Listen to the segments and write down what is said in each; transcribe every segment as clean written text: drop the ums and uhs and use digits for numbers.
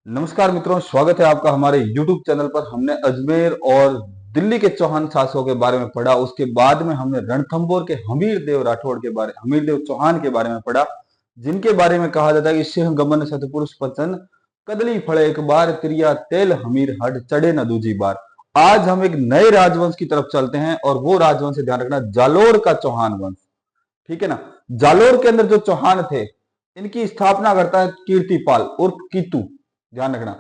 नमस्कार मित्रों, स्वागत है आपका हमारे YouTube चैनल पर। हमने अजमेर और दिल्ली के चौहान शासकों के बारे में पढ़ा। उसके बाद में हमने रणथंभौर के हमीर देव चौहान के बारे में पढ़ा, जिनके बारे में कहा जाता है कि सिंह गमन सतपुरुष पचन कदली फड़े एक बार तिरिया तेल हमीर हड चढ़े न दूजी बार। आज हम एक नए राजवंश की तरफ चलते हैं और वो राजवंश से ध्यान रखना, जालोर का चौहान वंश। ठीक है ना। जालोर के अंदर जो चौहान थे, इनकी स्थापना करता है कीर्तिपाल उर्फ कीतू। ध्यान रखना,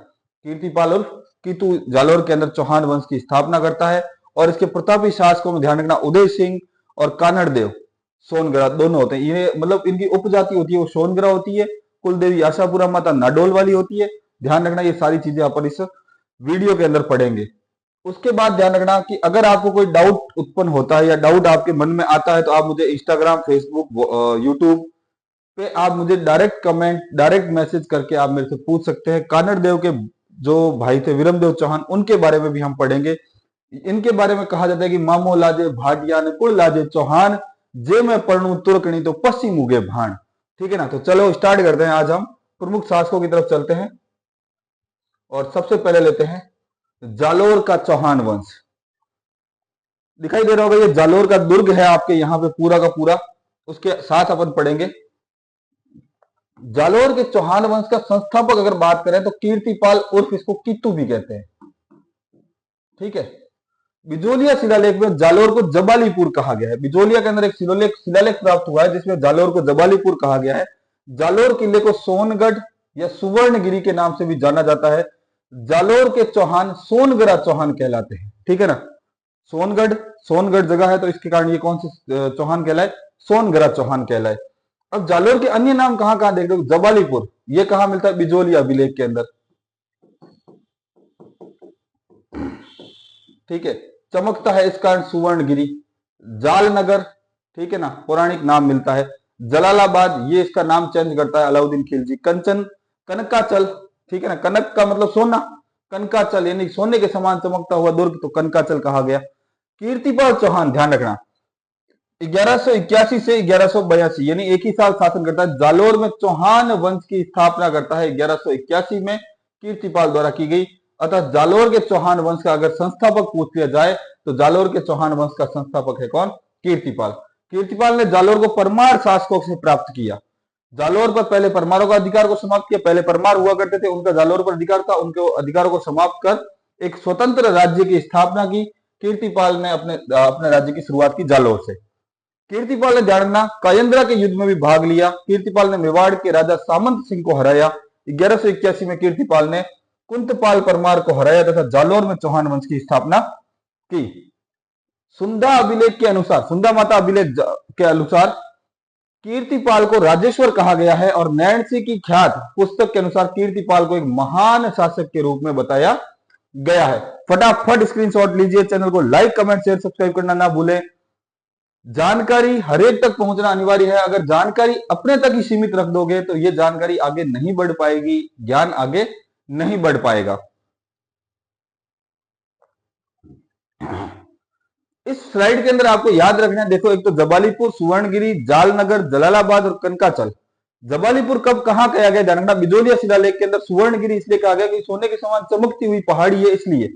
कीर्तिपाल उर्फ कीतू जालोर के अंदर चौहान वंश की स्थापना करता है। और इसके प्रतापी शासकों में ध्यान रखना, उदय सिंह और कानड़ देव सोनगरा दोनों होते हैं। ये मतलब इनकी उपजाति होती है वो सोनगरा होती है। कुलदेवी आशापुरा माता नाडोल वाली होती है। ध्यान रखना, ये सारी चीजें अपन इस वीडियो के अंदर पढ़ेंगे। उसके बाद ध्यान रखना कि अगर आपको कोई डाउट उत्पन्न होता है या डाउट आपके मन में आता है तो आप मुझे इंस्टाग्राम, फेसबुक, यूट्यूब पे आप मुझे डायरेक्ट कमेंट, डायरेक्ट मैसेज करके आप मेरे से पूछ सकते हैं। कानड़ देव के जो भाई थे विरमदेव चौहान, उनके बारे में भी हम पढ़ेंगे। इनके बारे में कहा जाता है कि मामो लाजे भाटिया ने कुल लाजे चौहान, जे मैं पढ़ू तुर्कनी तो पश्चिम उगे भाण। ठीक है ना। तो चलो स्टार्ट करते हैं। आज हम प्रमुख शासकों की तरफ चलते हैं और सबसे पहले लेते हैं जालोर का चौहान वंश। दिखाई दे रहा होगा ये जालोर का दुर्ग है आपके यहाँ पे पूरा का पूरा। उसके साथ अपन पढ़ेंगे जालोर के चौहान वंश का संस्थापक अगर बात करें तो कीर्तिपाल उर्फ इसको कीतू भी कहते हैं। ठीक है। बिजोलिया शिलालेख में जालोर को जबालीपुर कहा गया है। बिजोलिया के अंदर एक शिलालेख प्राप्त हुआ है जिसमें जालोर को जबालीपुर कहा गया है। जालोर किले को सोनगढ़ या सुवर्णगिरी के नाम से भी जाना जाता है। जालोर के चौहान सोनगरा चौहान कहलाते हैं। ठीक है ना। सोनगढ़ सोनगढ़ जगह है तो इसके कारण ये कौन से चौहान कहलाए? सोनगरा चौहान कहलाए। अब जालोर के अन्य नाम कहां कहां देख रहे हो? जबालीपुर, ये कहां मिलता है? बिजोलिया अभिलेख के अंदर। ठीक है। चमकता है इस कारण सुवर्णगिरी। जालनगर, ठीक है ना, पौराणिक नाम मिलता है। जलालाबाद, ये इसका नाम चेंज करता है अलाउद्दीन खिलजी। कंचन, कनकाचल, ठीक है ना, कनक का मतलब सोना, कनकाचल यानी सोने के समान चमकता हुआ दुर्ग, तो कनकाचल कहा गया। कीर्तिपाल चौहान, ध्यान रखना, 1181 से 1182 यानी एक ही साल शासन करता है। जालोर में चौहान वंश की स्थापना करता है 1181 में, कीर्तिपाल द्वारा की गई। अतः जालोर के चौहान वंश का अगर संस्थापक पूछ लिया जाए तो जालोर के चौहान वंश का संस्थापक है कौन? कीर्तिपाल। कीर्तिपाल ने जालोर को परमार शासकों से प्राप्त किया। जालोर पर पहले परमारों का अधिकार को समाप्त किया। पहले परमार हुआ करते थे, उनका जालोर पर अधिकार था। उनके अधिकारों को समाप्त कर एक स्वतंत्र राज्य की स्थापना की। कीर्तिपाल ने अपने राज्य की शुरुआत की जालोर से। कीर्तिपाल ने ध्यान, कायंद्रा के युद्ध में भी भाग लिया। कीर्तिपाल ने मेवाड़ के राजा सामंत सिंह को हराया। 1181 में कीर्तिपाल ने कुंतपाल परमार को हराया तथा जालोर में चौहान वंश की स्थापना की। सुंदा अभिलेख के अनुसार, सुंदा माता अभिलेख के अनुसार कीर्तिपाल को राजेश्वर कहा गया है और नैणसी की ख्यात पुस्तक के अनुसार कीर्तिपाल को एक महान शासक के रूप में बताया गया है। फटाफट स्क्रीनशॉट लीजिए, चैनल को लाइक, कमेंट, शेयर, सब्सक्राइब करना ना भूलें। जानकारी हरेक तक पहुंचना अनिवार्य है। अगर जानकारी अपने तक ही सीमित रख दोगे तो ये जानकारी आगे नहीं बढ़ पाएगी, ज्ञान आगे नहीं बढ़ पाएगा। इस स्लाइड के अंदर आपको याद रखना है, देखो, एक तो जबालीपुर, सुवर्णगिरी, जालनगर, जलालाबाद और कनकाचल। जबालीपुर कब कहां कहा गया? ध्यान रखना, बिजोलिया शिलालेख के अंदर। सुवर्णगिरी इसलिए कहा गया कि सोने के समान चमकती हुई पहाड़ी है इसलिए।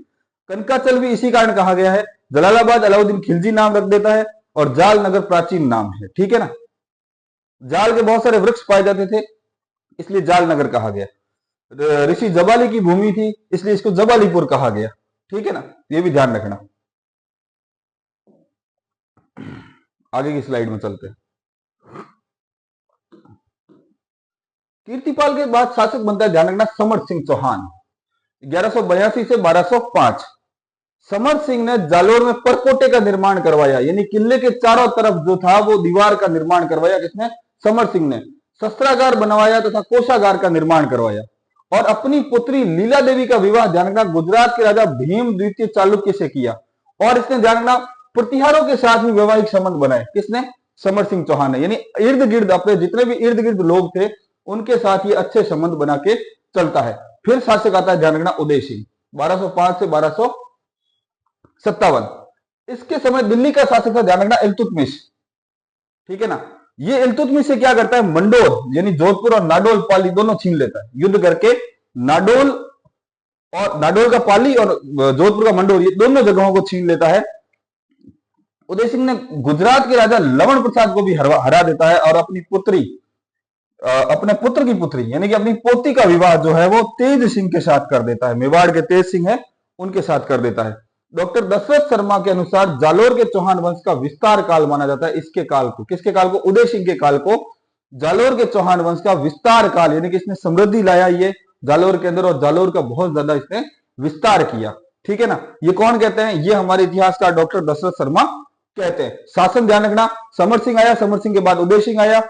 कनकाचल भी इसी कारण कहा गया है। जलालाबाद अलाउद्दीन खिलजी नाम रख देता है और जालनगर प्राचीन नाम है। ठीक है ना। जाल के बहुत सारे वृक्ष पाए जाते थे इसलिए जालनगर कहा गया। ऋषि जबाली की भूमि थी इसलिए इसको जबालीपुर कहा गया। ठीक है ना, ये भी ध्यान रखना। आगे की स्लाइड में चलते हैं। कीर्तिपाल के बाद शासक बनता है, ध्यान रखना, समर सिंह चौहान। 1182 से 1205। समर सिंह ने जालोर में परकोटे का निर्माण करवाया, यानी किले के चारों तरफ जो था वो दीवार का निर्माण करवाया। किसने? समर सिंह ने। शस्त्रागार बनवाया तथा कोषागार का निर्माण करवाया और अपनी पुत्री लीला देवी का विवाह, ध्यान रखना, गुजरात के राजा भीम द्वितीय चालुक्य से किया। और इसने, ध्यान रखना, प्रतिहारों के साथ भी वैवाहिक संबंध बनाए। किसने? समर सिंह चौहान ने। यानी इर्द गिर्द अपने जितने भी इर्द गिर्द लोग थे उनके साथ ये अच्छे संबंध बना के चलता है। फिर शासक आता है, ध्यान रखना, उदय सिंह, 1205 से 1257। इसके समय दिल्ली का शासक था, ध्यान रखना, इल्तुतमिश। ठीक है ना। ये इल्तुतमिश से क्या करता है? मंडोर यानी जोधपुर और नाडोल पाली दोनों छीन लेता है। युद्ध करके नाडोल और नाडोल का पाली और जोधपुर का मंडोर, ये दोनों जगहों को छीन लेता है। उदय सिंह ने गुजरात के राजा लवण प्रसाद को भी हरा देता है और अपनी पुत्री, अपने पुत्र की पुत्री यानी कि अपनी पोती का विवाह जो है वो तेज सिंह के साथ कर देता है। मेवाड़ के तेज सिंह है उनके साथ कर देता है। डॉक्टर दशरथ शर्मा के अनुसार जालोर के चौहान वंश का विस्तार काल माना जाता है इसके काल को, किसके काल को? उदय सिंह के काल को जालोर के चौहान वंश का विस्तार काल, यानी कि इसने समृद्धि लाया ये जालोर के अंदर और जालोर का बहुत ज्यादा इसने विस्तार किया। ठीक है ना, ये कौन कहते हैं? ये हमारे इतिहासकार डॉक्टर दशरथ शर्मा कहते हैं। शासन ध्यान रखना, समर सिंह आया, समर सिंह के बाद उदय सिंह आया।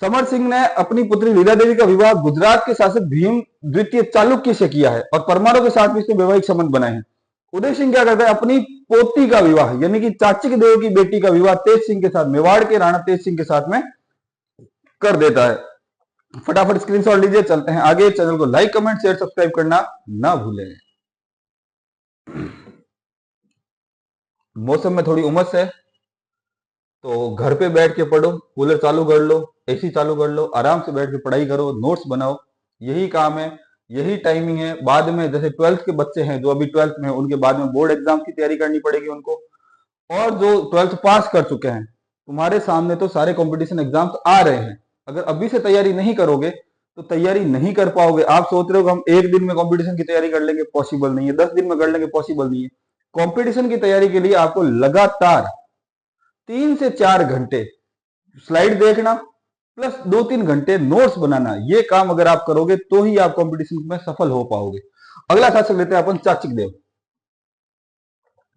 समर सिंह ने अपनी पुत्री लीला देवी का विवाह गुजरात के शासक भीम द्वितीय चालुक्य से किया है और परमाणु के साथ भी इसने वैवाहिक संबंध बनाए हैं। उदय सिंह क्या करता है? अपनी पोती का विवाह यानी कि चाचिक देव की बेटी का विवाह तेज सिंह के साथ, मेवाड़ के राणा तेज सिंह के साथ में कर देता है। फटाफट स्क्रीनशॉट लीजिए, चलते हैं आगे। चैनल को लाइक कमेंट शेयर सब्सक्राइब करना ना भूलें। मौसम में थोड़ी उमस है तो घर पे बैठ के पढ़ो, कूलर चालू कर लो, एसी चालू कर लो, आराम से बैठ के पढ़ाई करो, नोट्स बनाओ, यही काम है, यही टाइमिंग है। बाद में जैसे 12th के बच्चे हैं जो अभी 12th में हैं, उनके बाद में बोर्ड एग्जाम की तैयारी करनी पड़ेगी उनको, और जो 12th पास कर चुके हैं, तुम्हारे सामने तो सारे कॉम्पिटिशन एग्जाम्स आ रहे हैं। अगर अभी से तैयारी नहीं करोगे तो तैयारी नहीं कर पाओगे। आप सोच रहे हो कि हम एक दिन में कॉम्पिटिशन की तैयारी कर लेंगे, पॉसिबल नहीं है। 10 दिन में कर लेंगे, पॉसिबल नहीं है। कॉम्पिटिशन की तैयारी के लिए आपको लगातार 3 से 4 घंटे स्लाइड देखना प्लस 2-3 घंटे नोट्स बनाना, ये काम अगर आप करोगे तो ही आप कंपटीशन में सफल हो पाओगे। अगला शासक लेते हैं अपन चाचिक देव,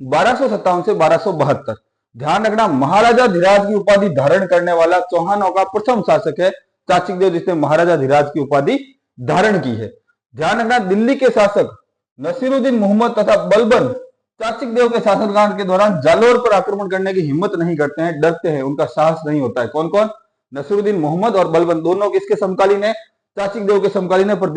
1257 से 1272। ध्यान रखना, महाराजा धीराज की उपाधि धारण करने वाला चौहानों का प्रथम शासक है चाचिक देव, जिसने महाराजा धीराज की उपाधि धारण की है। ध्यान रखना, दिल्ली के शासक नसीरुद्दीन मोहम्मद तथा बलबन चाचिक देव के शासनकाल के दौरान जालोर पर आक्रमण करने की हिम्मत नहीं करते हैं, डरते हैं, उनका साहस नहीं होता है। कौन कौन? नसीरुद्दीन मोहम्मद और बलबन, दोनों किसके समकालीन है? चाचिक देव के समकालीन है, पर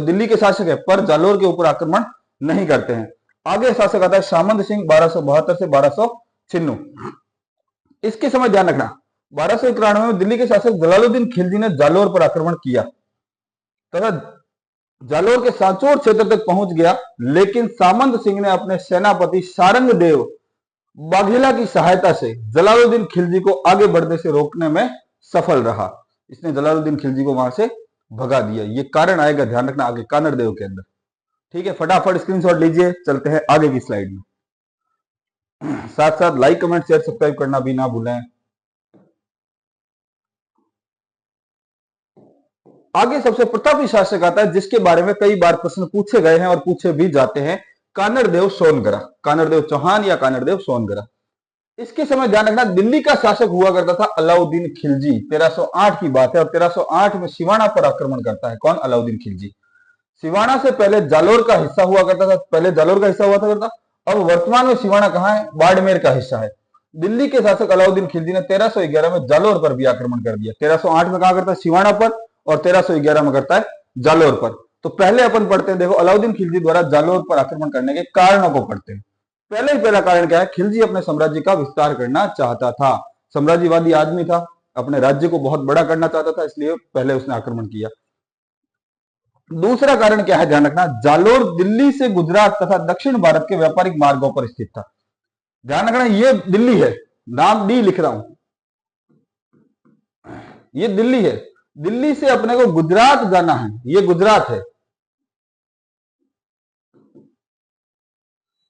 दिल्ली के शासक है, पर जालोर के ऊपर आक्रमण नहीं करते हैं। आगे शासक आता है सामंत सिंह, 1272 से 1296। इसके समय ध्यान रखना, 1291 में दिल्ली के शासक जलालुद्दीन खिलजी ने जालोर पर आक्रमण किया तथा जालोर के सांचौर क्षेत्र तक पहुंच गया, लेकिन सामंत सिंह ने अपने सेनापति सारंग देव बाघेला की सहायता से जलालुद्दीन खिलजी को आगे बढ़ने से रोकने में सफल रहा। इसने जलालुद्दीन खिलजी को वहां से भगा दिया। ये कारण आएगा, ध्यान रखना, आगे कानड़ देव के अंदर। ठीक है, फटाफट स्क्रीनशॉट लीजिए, चलते हैं आगे की स्लाइड में। साथ साथ लाइक कमेंट शेयर सब्सक्राइब करना भी ना भूलें। आगे सबसे प्रतापी शासक आता है जिसके बारे में कई बार प्रश्न पूछे गए हैं और पूछे भी जाते हैं, कानड़ देव सोनगरा, कानड़ देव चौहान या कानड़ देव सोनगरा। इसके समय ध्यान रखना, दिल्ली का शासक हुआ करता था अलाउद्दीन खिलजी। 1308 की बात है और 1308 में सिवाना पर आक्रमण करता है। कौन? अलाउद्दीन खिलजी। सिवाना से पहले जालोर का हिस्सा हुआ करता था, पहले जालोर का हिस्सा हुआ था, अब वर्तमान में सिवाना कहां है? बाड़मेर का हिस्सा है। दिल्ली के शासक अलाउद्दीन खिलजी ने 1311 में जालोर पर भी आक्रमण कर दिया। 1308 में कहा करता है? सिवाना पर, और 1311 में करता है जालोर पर। तो पहले अपन पढ़ते हैं, देखो अलाउद्दीन खिलजी द्वारा जालोर पर आक्रमण करने के कारणों को पढ़ते हैं। पहला कारण क्या है? खिलजी अपने साम्राज्य का विस्तार करना चाहता था, साम्राज्यवादी आदमी था, अपने राज्य को बहुत बड़ा करना चाहता था, इसलिए पहले उसने आक्रमण किया। दूसरा कारण क्या है? ध्यान रखना, जालोर दिल्ली से गुजरात तथा दक्षिण भारत के व्यापारिक मार्गों पर स्थित था। ध्यान रखना, ये दिल्ली है, नाम डी लिख रहा हूं, ये दिल्ली है। दिल्ली से अपने को गुजरात जाना है, ये गुजरात है,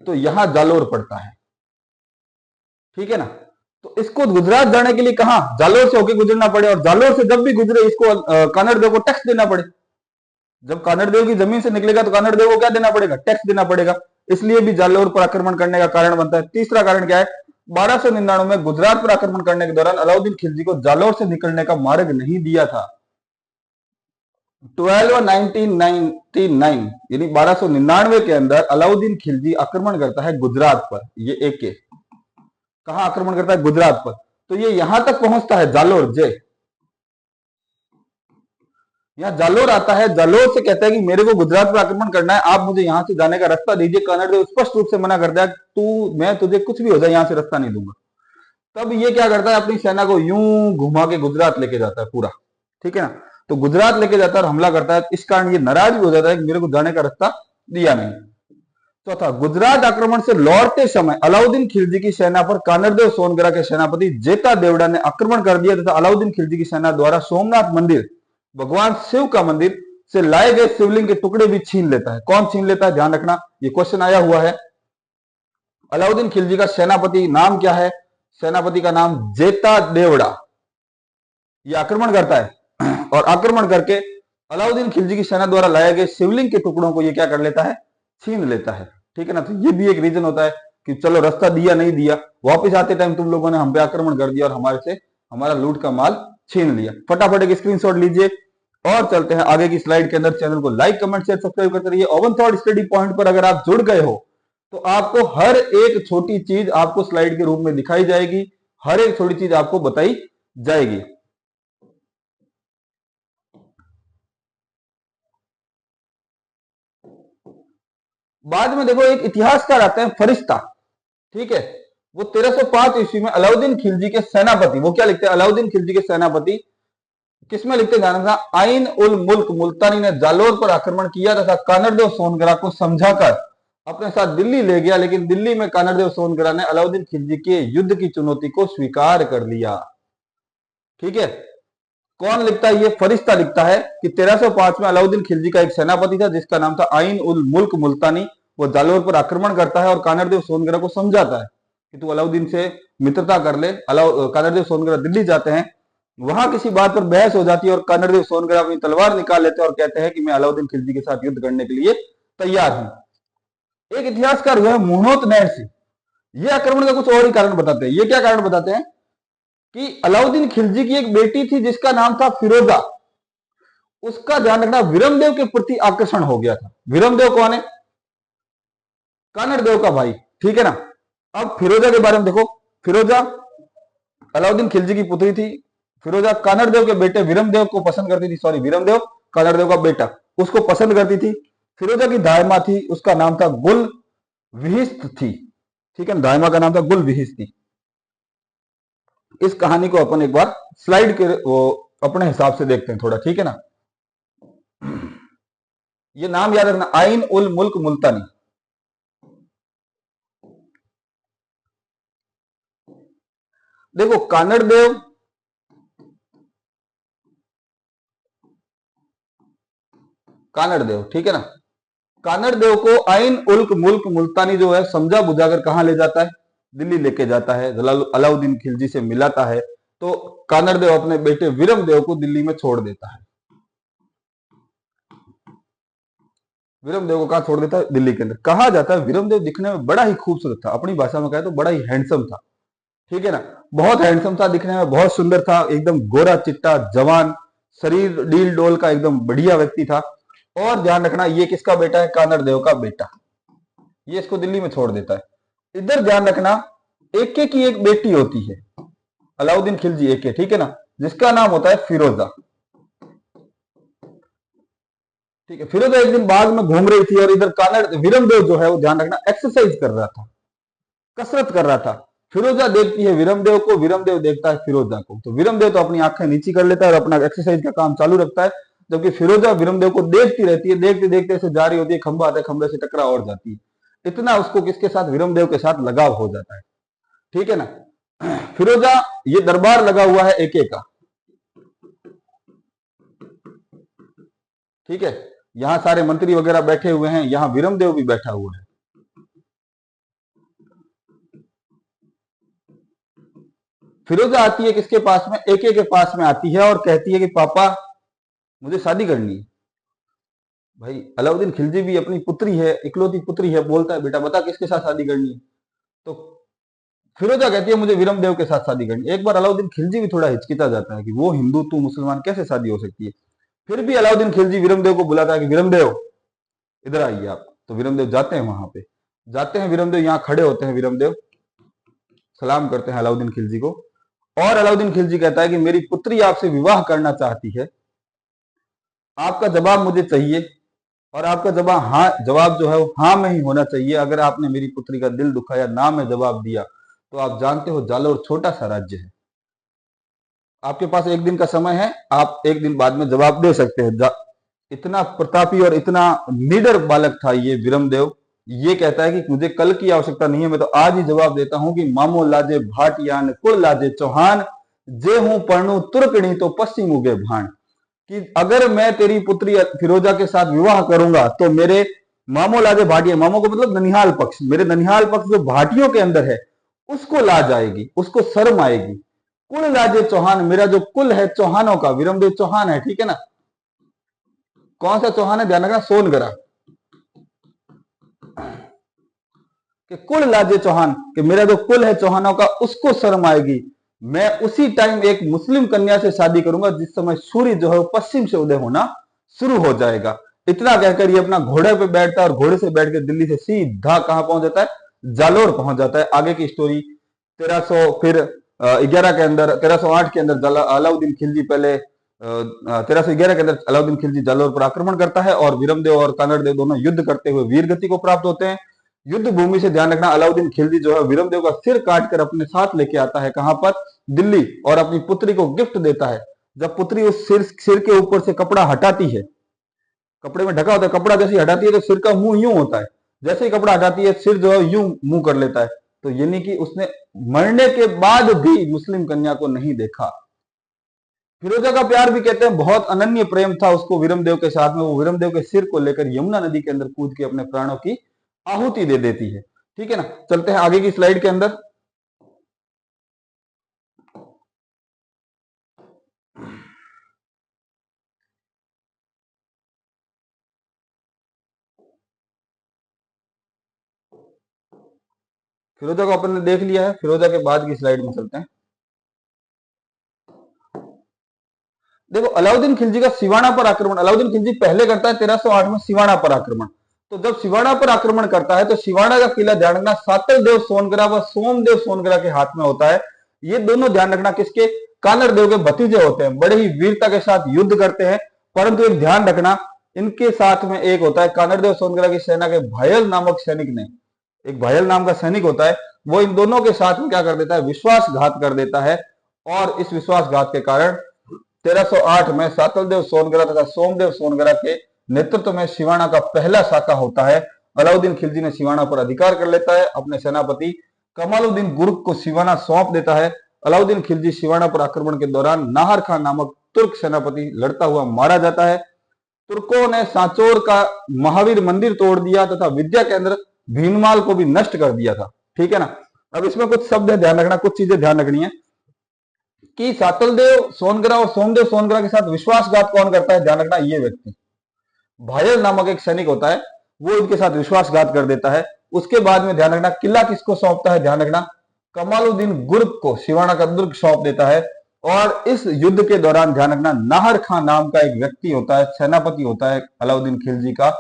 तो यहां जालोर पड़ता है। ठीक है ना, तो इसको गुजरात जाने के लिए कहां? जालोर से होकर गुजरना पड़े, और जालोर से जब भी गुजरे इसको कानड़ देव को टैक्स देना पड़े। जब कानड़ देव की जमीन से निकलेगा तो कानड़ देव को क्या देना पड़ेगा? टैक्स देना पड़ेगा, इसलिए भी जालोर पर आक्रमण करने का कारण बनता है। तीसरा कारण क्या है? 1299 में गुजरात पर आक्रमण करने के दौरान अलाउद्दीन खिलजी को जालोर से निकलने का मार्ग नहीं दिया था। 1999 यानी 1299 के अंदर अलाउद्दीन खिलजी आक्रमण करता है गुजरात पर। ये एक के कहां आक्रमण करता है? गुजरात पर। तो ये यहां तक पहुंचता है जालोर, जय यहां जालोर आता है, जालोर से कहता है कि मेरे को गुजरात पर आक्रमण करना है, आप मुझे यहां से जाने का रास्ता दीजिए। कानड़ देव स्पष्ट रूप से मना करता है, मैं तुझे कुछ भी हो जाए यहां से रास्ता नहीं दूंगा। तब ये क्या करता है? अपनी सेना को यूं घुमा के गुजरात लेके जाता है पूरा। ठीक है ना, तो गुजरात लेके जाता है और हमला करता है। इस कारण ये नाराज भी हो जाता है कि मेरे को जाने का रास्ता दिया नहीं। चौथा, गुजरात आक्रमण से लौटते समय अलाउद्दीन खिलजी की सेना पर कानरदेव सोनगरा के सेनापति जेता देवड़ा ने आक्रमण कर दिया तथा अलाउद्दीन खिलजी की सेना द्वारा सोमनाथ मंदिर, भगवान शिव का मंदिर से लाए गए शिवलिंग के टुकड़े भी छीन लेता है। कौन छीन लेता है, ध्यान रखना, ये क्वेश्चन आया हुआ है। अलाउद्दीन खिलजी का सेनापति नाम क्या है, सेनापति का नाम जेता देवड़ा। ये आक्रमण करता है और आक्रमण करके अलाउद्दीन खिलजी की सेना द्वारा लाए गए शिवलिंग के टुकड़ों को ये क्या कर लेता है, छीन लेता है। ठीक है ना, तो ये भी एक रीजन होता है कि चलो रास्ता दिया नहीं दिया, वापस आते टाइम तुम लोगों ने हम पे आक्रमण कर दिया और हमारे से हमारा लूट का माल छीन लिया। फटाफट एक स्क्रीनशॉट लीजिए और चलते हैं आगे की स्लाइड के अंदर। चैनल को लाइक कमेंट शेयर सब्सक्राइब करते रहिए। ओवन थॉट स्टडी पॉइंट पर अगर आप जुड़ गए हो तो आपको हर एक छोटी चीज आपको स्लाइड के रूप में दिखाई जाएगी, हर एक छोटी चीज आपको बताई जाएगी। बाद में देखो एक इतिहासकार आते हैं फरिश्ता, ठीक है, वो 1305 ईस्वी में अलाउद्दीन खिलजी के सेनापति, वो क्या लिखते हैं, अलाउद्दीन खिलजी के सेनापति किसमें लिखते जाना था, आइन उल मुल्क मुल्तानी ने जालोर पर आक्रमण किया तथा कानरदेव सोनगरा को समझाकर अपने साथ दिल्ली ले गया, लेकिन दिल्ली में कानरदेव सोनगरा ने अलाउद्दीन खिलजी के युद्ध की चुनौती को स्वीकार कर लिया। ठीक है, कौन लिखता है, ये फरिश्ता लिखता है कि 1305 में अलाउद्दीन खिलजी का एक सेनापति था जिसका नाम था आइन उल मुल्क मुल्तानी। वो जालोर पर आक्रमण करता है और कानरदेव सोनगरा को समझाता है कि तू अलाउद्दीन से मित्रता कर ले। कानरदेव सोनगरा दिल्ली जाते हैं, वहां किसी बात पर बहस हो जाती है और कानरदेव सोनगरा अपनी तलवार निकाल लेते हैं और कहते हैं कि मैं अलाउद्दीन खिलजी के साथ युद्ध करने के लिए तैयार हूं। एक इतिहासकार हुआ है मुहनोत नैर सिंह, ये आक्रमण का कुछ और ही कारण बताते हैं। ये क्या कारण बताते हैं कि अलाउद्दीन खिलजी की एक बेटी थी जिसका नाम था फिरोजा, उसका ध्यान रखना विरमदेव के प्रति आकर्षण हो गया था। विरमदेव कौन है, कानरदेव का भाई, ठीक है ना। अब फिरोजा के बारे में देखो, फिरोजा अलाउद्दीन खिलजी की पुत्री थी। फिरोजा कानरदेव के बेटे विरमदेव को पसंद करती थी, सॉरी विरमदेव कानरदेव का बेटा, उसको पसंद करती थी। फिरोजा की दायमा थी, उसका नाम था गुल विहिस्त थी, ठीक है, दायमा का नाम था गुल विहिस्त थी। इस कहानी को अपन एक बार स्लाइड के वो अपने हिसाब से देखते हैं थोड़ा, ठीक है ना। ये नाम याद रखना, आइन उल मुल्क मुल्तानी। देखो कानरदेव ठीक है ना, कानरदेव को आइन उल्क मुल्क मुल्तानी जो है समझा बुझाकर कहां ले जाता है, दिल्ली लेके जाता है, अलाउद्दीन खिलजी से मिलाता है। तो कानरदेव अपने बेटे विरमदेव को दिल्ली में छोड़ देता है। विरमदेव को कहा छोड़ देता है, दिल्ली के अंदर। कहा जाता है विरमदेव दिखने में बड़ा ही खूबसूरत था, अपनी भाषा में कहे तो बड़ा ही हैंडसम था, ठीक है ना, बहुत हैंडसम था, दिखने में बहुत सुंदर था, एकदम गोरा चिट्टा जवान, शरीर डील डोल का एकदम बढ़िया व्यक्ति था। और ध्यान रखना ये किसका बेटा है, कानरदेव का बेटा। ये इसको दिल्ली में छोड़ देता है। इधर ध्यान रखना एके की एक बेटी होती है, अलाउद्दीन खिलजी एके, ठीक है ना, जिसका नाम होता है फिरोजा। ठीक है, फिरोजा एक दिन बाग में घूम रही थी और इधर विरमदेव जो है वो ध्यान रखना एक्सरसाइज कर रहा था, कसरत कर रहा था। फिरोजा देखती है विरमदेव को, विरमदेव देखता है फिरोजा को, तो विरमदेव तो अपनी आंखें नीची कर लेता है और अपना एक्सरसाइज का काम चालू रखता है, जबकि फिरोजा विरमदेव को देखती रहती है। देखते देखते ऐसे जा रही होती है, खंबा आता है, खंबे से टकरा और जाती है। इतना उसको किसके साथ, विरमदेव के साथ लगाव हो जाता है, ठीक है ना। फिरोजा, ये दरबार लगा हुआ है एके का, ठीक है, यहां सारे मंत्री वगैरह बैठे हुए हैं, यहां विरमदेव भी बैठा हुआ है। फिरोजा आती है किसके पास में, एके के पास में आती है और कहती है कि पापा मुझे शादी करनी है। भाई अलाउद्दीन खिलजी भी अपनी पुत्री है, इकलौती पुत्री है, बोलता है बेटा बता किसके साथ शादी करनी है। तो फिरोजा कहती है मुझे विरमदेव के साथ शादी करनी है। एक बार अलाउद्दीन खिलजी भी थोड़ा हिचकिता जाता है कि वो हिंदू तू मुसलमान, कैसे शादी हो सकती है। फिर भी अलाउद्दीन खिलजी विरमदेव को बुलाता है कि विरमदेव इधर आइए आप। तो विरमदेव जाते हैं, वहां पे जाते हैं विरमदेव, यहाँ खड़े होते हैं विरमदेव, सलाम करते हैं अलाउद्दीन खिलजी को। और अलाउद्दीन खिलजी कहता है कि मेरी पुत्री आपसे विवाह करना चाहती है, आपका जवाब मुझे चाहिए और आपका जवाब जो है वो हाँ में ही होना चाहिए। अगर आपने मेरी पुत्री का दिल दुखाया, ना में जवाब दिया, तो आप जानते हो जालोर छोटा सा राज्य है, आपके पास एक दिन का समय है, आप एक दिन बाद में जवाब दे सकते हैं। इतना प्रतापी और इतना निडर बालक था ये विरमदेव। ये कहता है कि मुझे कल की आवश्यकता नहीं है, मैं तो आज ही जवाब देता हूं कि मामो लाजे भाटियान कुल लाजे चौहान, जे हूं पर्णु तुर्कणी तो पश्चिम उगे भान। कि अगर मैं तेरी पुत्री फिरोजा के साथ विवाह करूंगा तो मेरे मामो लाजे भाटिया, मामो को मतलब ननिहाल पक्ष, मेरे ननिहाल पक्ष जो भाटियों के अंदर है उसको लाज आएगी, उसको शर्म आएगी। कुल लाजे चौहान, मेरा जो कुल है चौहानों का, विरमदेव चौहान है, ठीक है ना। कौन सा चौहान है, ध्यान रखना, सोनगरा कि कुल लाजे चौहान, कि मेरा जो कुल है चौहानों का उसको शर्म आएगी। मैं उसी टाइम एक मुस्लिम कन्या से शादी करूंगा जिस समय सूर्य जो है वो पश्चिम से उदय होना शुरू हो जाएगा। इतना कहकर ये अपना घोड़े पे बैठता है और घोड़े से बैठ के दिल्ली से सीधा कहां पहुंच जाता है, जालोर पहुंच जाता है। आगे की स्टोरी 1300 फिर 11 के अंदर, 1308 के अंदर अलाउद्दीन खिलजी पहले 1311 के अंदर अलाउद्दीन खिलजी जालोर पर आक्रमण करता है और विरमदेव और कानड़देव दोनों युद्ध करते हुए वीर गति को प्राप्त होते हैं। युद्ध भूमि से ध्यान रखना, अलाउद्दीन खिलजी जो है विरमदेव का सिर काटकर अपने साथ लेके आता है, कहां पर, दिल्ली, और अपनी पुत्री को गिफ्ट देता है। जब पुत्री उस सिर के ऊपर से कपड़ा हटाती है, कपड़े में ढका होता है, कपड़ा जैसे हटाती है तो सिर का मुंह यूं होता है, जैसे ही कपड़ा हटाती है सिर जो है यूं मुंह कर लेता है। तो यानी कि उसने मरने के बाद भी मुस्लिम कन्या को नहीं देखा। फिरोजा का प्यार भी कहते हैं बहुत अनन्य प्रेम था उसको विरमदेव के साथ में। वो विरमदेव के सिर को लेकर यमुना नदी के अंदर कूद के अपने प्राणों की आहुति दे देती है, ठीक है ना। चलते हैं आगे की स्लाइड के अंदर। फिरोजा को अपन ने देख लिया है, फिरोजा के बाद की स्लाइड में चलते हैं। देखो अलाउद्दीन खिलजी का सिवाना पर आक्रमण, अलाउद्दीन खिलजी पहले करता है 1308 में सिवाना पर आक्रमण। तो जब सिवाना पर आक्रमण करता है तो सिवाना का किला ध्यान रखना सातल देव सोनगरा व सोमदेव सोनगरा के हाथ में होता है। ये दोनों ध्यान रखना किसके, कानड़ देव के भतीजे होते हैं, बड़े ही वीरता के साथ युद्ध करते हैं। परंतु एक ध्यान रखना, इनके साथ में एक होता है कानड़ देव सोनगरा की सेना के भायल नामक सैनिक ने, एक भायल नाम का सैनिक होता है, वो इन दोनों के साथ में क्या कर देता है, विश्वासघात कर देता है। और इस विश्वासघात के कारण 1308 में सातलदेव सोनगरा तथा सोमदेव सोनगरा के नेतृत्व में सिवाना का पहला साका होता है। अलाउद्दीन खिलजी ने सिवाना पर अधिकार कर लेता है, अपने सेनापति कमालुद्दीन गुर्ग को सिवाना सौंप देता है। अलाउद्दीन खिलजी सिवाना पर आक्रमण के दौरान नाहर खान नामक तुर्क सेनापति लड़ता हुआ मारा जाता है। तुर्कों ने सांचौर का महावीर मंदिर तोड़ दिया तथा विद्या केंद्र भीनमाल को भी नष्ट कर दिया था, ठीक है ना। अब इसमें कुछ शब्द ध्यान रखना, कुछ चीजें ध्यान रखनी है कि सातलदेव सोनगरा और सोमदेव सोनगरा के साथ विश्वासघात कौन करता है, ध्यान रखना ये व्यक्ति भायल नामक एक सैनिक होता है, वो इनके साथ विश्वासघात कर देता है। उसके बाद में ध्यान रखना किला किसको सौंपता है, ध्यान रखना कमालुद्दीन गुर्ग को सिवाना का दुर्ग सौंप देता है। और इस युद्ध के दौरान ध्यान रखना नाहर खान नाम का एक व्यक्ति होता है, सेनापति होता है, अलाउद्दीन खिलजी का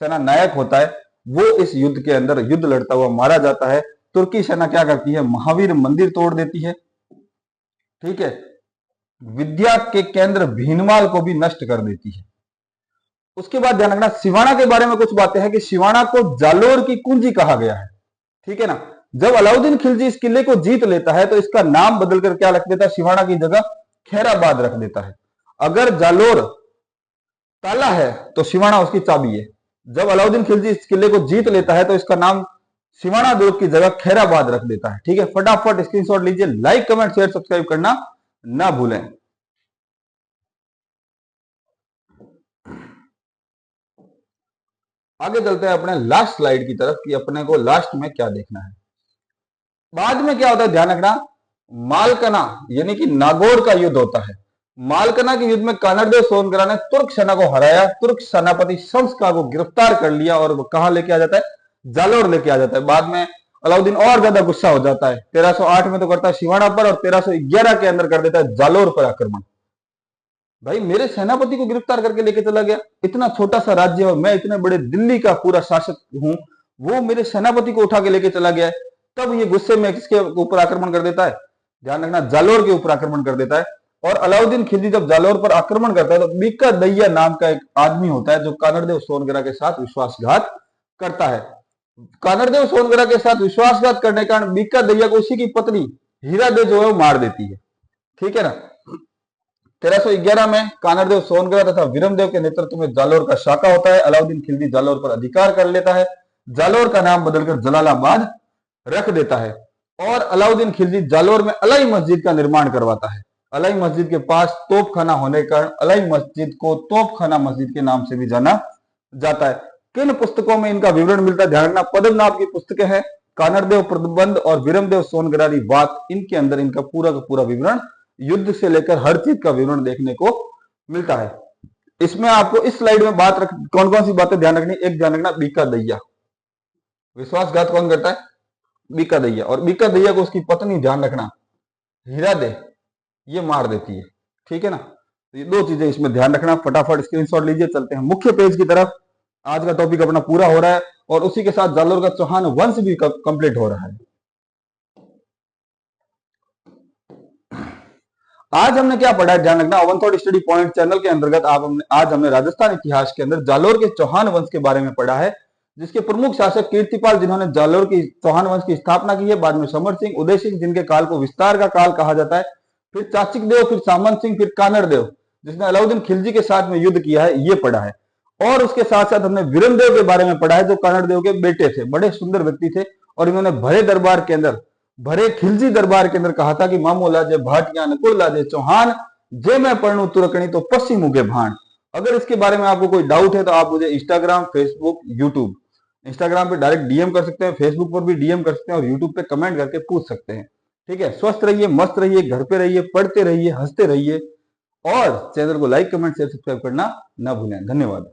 सेना नायक होता है, वो इस युद्ध के अंदर युद्ध लड़ता हुआ मारा जाता है। तुर्की सेना क्या करती है, महावीर मंदिर तोड़ देती है, ठीक है, विद्या के केंद्र भीनमाल को भी नष्ट कर देती है। उसके बाद ध्यान रखना सिवाना के बारे में कुछ बातें हैं कि सिवाना को जालोर की कुंजी कहा गया है, ठीक है ना। जब अलाउद्दीन खिलजी इस किले को जीत लेता है तो इसका नाम बदलकर क्या रख देता है, सिवाना की जगह खैराबाद रख देता है। अगर जालोर ताला है तो सिवाना उसकी चाबी है। जब अलाउद्दीन खिलजी इस किले को जीत लेता है तो इसका नाम सिवाना दुर्ग की जगह खैराबाद रख देता है, ठीक है। फटाफट स्क्रीनशॉट लीजिए, लाइक कमेंट शेयर सब्सक्राइब करना ना भूलें। आगे चलते हैं अपने लास्ट स्लाइड की तरफ कि अपने को लास्ट में क्या देखना है। बाद में क्या होता है, ध्यान रखना मालकना यानी कि नागौर का युद्ध होता है। मालकना के युद्ध में कानड़देव सोनगरा ने तुर्क सेना को हराया, तुर्क सेनापति शम्स को गिरफ्तार कर लिया और कहां लेके आ जाता है, जालोर लेके आ जाता है। बाद में अलाउद्दीन और ज्यादा गुस्सा हो जाता है, 1308 में तो करता है सिवाना पर और 1311 के अंदर कर देता है जालोर पर आक्रमण। भाई मेरे सेनापति को गिरफ्तार करके लेके चला गया, इतना छोटा सा राज्य और मैं इतने बड़े दिल्ली का पूरा शासक हूं, वो मेरे सेनापति को उठा के लेके चला गया है। तब ये गुस्से में किसके ऊपर आक्रमण कर देता है, ध्यान रखना जालोर के ऊपर आक्रमण कर देता है। और अलाउद्दीन खिलजी जब जालोर पर आक्रमण करता है तो बीका दैया नाम का एक आदमी होता है जो कानड़देव सोनगरा के साथ विश्वासघात करता है। कानड़देव सोनगरा के साथ विश्वासघात करने के कारण बीका दैया को उसी की पत्नी हीरा दे जो है वो मार देती है, ठीक है ना। 1311 में कानरदेव सोनगरा तथा विरमदेव के नेतृत्व में जालोर का शाखा होता है। अलाउद्दीन खिलजी जालोर पर अधिकार कर लेता है, जालोर का नाम बदलकर जलालाबाद रख देता है और अलाउद्दीन खिलजी जालोर में अलाई मस्जिद का निर्माण करवाता है। अलाई मस्जिद के पास तोपखाना होने के कारण अलाई मस्जिद को तोपखाना मस्जिद के नाम से भी जाना जाता है। किन पुस्तकों में इनका विवरण मिलता है, ध्यान रखना, पद्मनाभ की पुस्तकें हैं, कानरदेव प्रबंध और विरमदेव सोनगरारी बात, इनके अंदर इनका पूरा का पूरा विवरण, युद्ध से लेकर हर चीज का विवरण देखने को मिलता है। इसमें आपको इस स्लाइड में कौन कौन सी बातें ध्यान रखनी, एक ध्यान रखना, बीका दैया, विश्वासघात कौन करता है, बीका दैया, और बीका दैया को उसकी पत्नी, ध्यान रखना, हीरा दे, ये मार देती है, ठीक है ना। तो ये दो चीजें इसमें ध्यान रखना। फटाफट स्क्रीनशॉट लीजिए, चलते हैं मुख्य पेज की तरफ। आज का टॉपिक अपना पूरा हो रहा है और उसी के साथ जालोर का चौहान वंश भी कंप्लीट हो रहा है। आज हमने क्या पढ़ा है, ध्यान रखना, one thought study point channel के अंतर्गत आज हमने राजस्थान इतिहास के अंदर जालोर के चौहान वंश के बारे में पढ़ा है, जिसके प्रमुख शासक कीर्तिपाल, जिन्होंने जालोर की चौहान वंश की स्थापना की है। बाद में समर सिंह, उदय सिंह, जिनके काल को विस्तार का काल कहा जाता है, फिर चाचिक देव, फिर सामंत सिंह, फिर कानर देव, जिसने अलाउद्दीन खिलजी के साथ में युद्ध किया है, ये पढ़ा है। और उसके साथ साथ हमने विरमदेव के बारे में पढ़ा है, जो कानर देव के बेटे थे, बड़े सुंदर व्यक्ति थे और इन्होंने भरे दरबार के अंदर, भरे खिलजी दरबार के अंदर कहा था कि मामो लाजे भाटिया नकुल लाजे चौहान, जे मैं पढ़ू तुरकनी तो पश्चिम उगे भान। अगर इसके बारे में आपको कोई डाउट है तो आप मुझे इंस्टाग्राम, फेसबुक, यूट्यूब, इंस्टाग्राम पे डायरेक्ट डीएम कर सकते हैं, फेसबुक पर भी डीएम कर सकते हैं और यूट्यूब पे कमेंट करके पूछ सकते हैं, ठीक है। स्वस्थ रहिए, मस्त रहिए, घर पे रहिए, पढ़ते रहिए, हंसते रहिए और चैनल को लाइक, कमेंट, शेयर, सब्सक्राइब करना ना भूलें। धन्यवाद।